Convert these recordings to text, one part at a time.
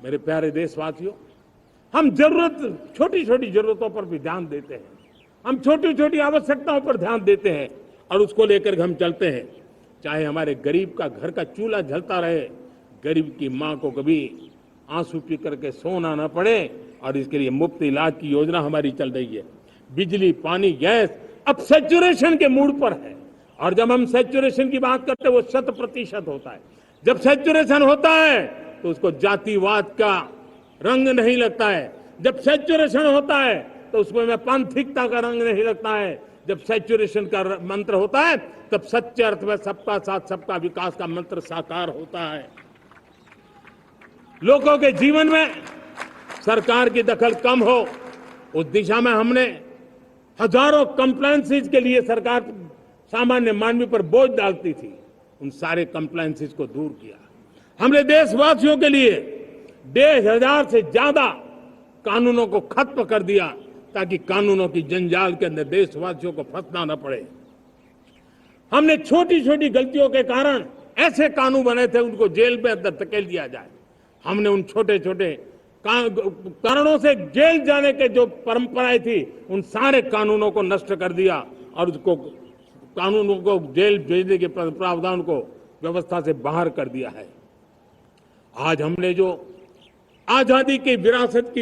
मेरे प्यारे देशवासियों, हम छोटी छोटी जरूरतों पर भी ध्यान देते हैं, हम छोटी छोटी आवश्यकताओं पर ध्यान देते हैं और उसको लेकर हम चलते हैं। चाहे हमारे गरीब का घर का चूल्हा जलता रहे, गरीब की मां को कभी आंसू पी करके सोना न पड़े, और इसके लिए मुफ्त इलाज की योजना हमारी चल रही है। बिजली, पानी, गैस अब सैचुरेशन के मूड पर है, और जब हम सैचुरेशन की बात करते हैं वो 100% होता है। जब सैचुरेशन होता है तो उसको जातिवाद का रंग नहीं लगता है। जब सैचुरेशन होता है तो उसमें पांथिकता का रंग नहीं लगता है। जब सैचुरेशन का मंत्र होता है तब सच्चे अर्थ में सबका साथ सबका विकास का मंत्र साकार होता है। लोगों के जीवन में सरकार की दखल कम हो, उस दिशा में हमने हजारों कंप्लायंसेस के लिए सरकार सामान्य मानवी पर बोझ डालती थी, उन सारे कंप्लायंसेस को दूर किया। हमने देशवासियों के लिए 1,500 से ज्यादा कानूनों को खत्म कर दिया ताकि कानूनों की जंजाल के अंदर देशवासियों को फंसना न पड़े। हमने छोटी छोटी गलतियों के कारण ऐसे कानून बने थे उनको जेल में अंदर धकेल दिया जाए। हमने उन छोटे छोटे कारणों से जेल जाने के जो परंपराएं थी उन सारे कानूनों को नष्ट कर दिया और उसको कानूनों को जेल भेजने के प्रावधान को व्यवस्था से बाहर कर दिया है। आज हमने जो आजादी की विरासत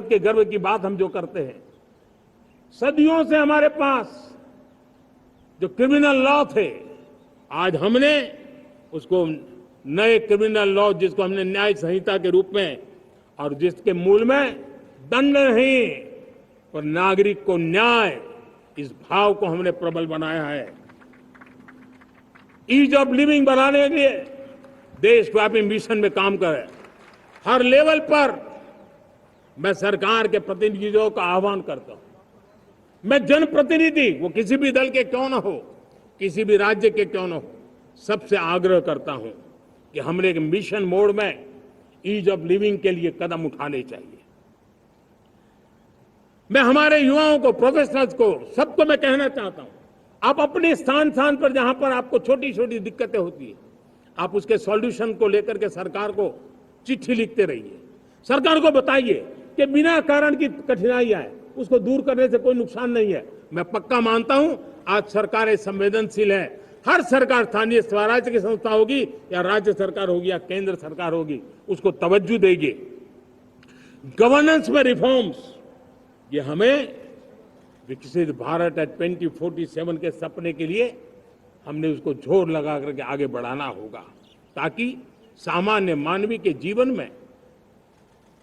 के गर्व की बात हम जो करते हैं, सदियों से हमारे पास जो क्रिमिनल लॉ थे, आज हमने उसको नए क्रिमिनल लॉ जिसको हमने न्याय संहिता के रूप में, और जिसके मूल में दंड नहीं पर नागरिक को न्याय, इस भाव को हमने प्रबल बनाया है। ईज ऑफ लिविंग बनाने के लिए देशव्यापी मिशन में काम करें। हर लेवल पर मैं सरकार के प्रतिनिधियों का आह्वान करता हूं। मैं जनप्रतिनिधि, वो किसी भी दल के क्यों न हो, किसी भी राज्य के क्यों न हो, सबसे आग्रह करता हूं कि हमने एक मिशन मोड में ईज ऑफ लिविंग के लिए कदम उठाने चाहिए। मैं हमारे युवाओं को, प्रोफेशनल्स को, सबको मैं कहना चाहता हूं, आप अपने स्थान पर जहां पर आपको छोटी छोटी दिक्कतें होती है, आप उसके सॉल्यूशन को लेकर के सरकार को चिट्ठी लिखते रहिए। सरकार को बताइए कि बिना कारण की कठिनाइयां है उसको दूर करने से कोई नुकसान नहीं है। मैं पक्का मानता हूं आज सरकारें संवेदनशील है। हर सरकार, स्थानीय स्वराज्य की संस्था होगी या राज्य सरकार होगी या केंद्र सरकार होगी, उसको तवज्जो देगी। गवर्नेंस में रिफॉर्म्स, ये हमें विकसित भारत 2047 के सपने के लिए हमने उसको जोर लगा करके आगे बढ़ाना होगा, ताकि सामान्य मानवी के जीवन में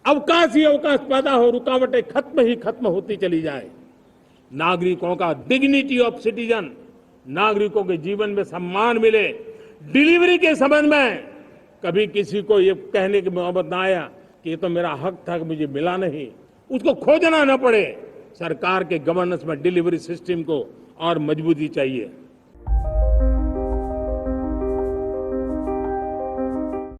अवकाश ही अवकाश पैदा हो, रुकावटें खत्म ही खत्म होती चली जाए। नागरिकों का डिग्निटी ऑफ सिटीजन, नागरिकों के जीवन में सम्मान मिले। डिलीवरी के संबंध में कभी किसी को ये कहने की नौबत ना आया कि ये तो मेरा हक था कि मुझे मिला नहीं, उसको खोजना न पड़े। सरकार के गवर्नेंस में डिलीवरी सिस्टम को और मजबूती चाहिए।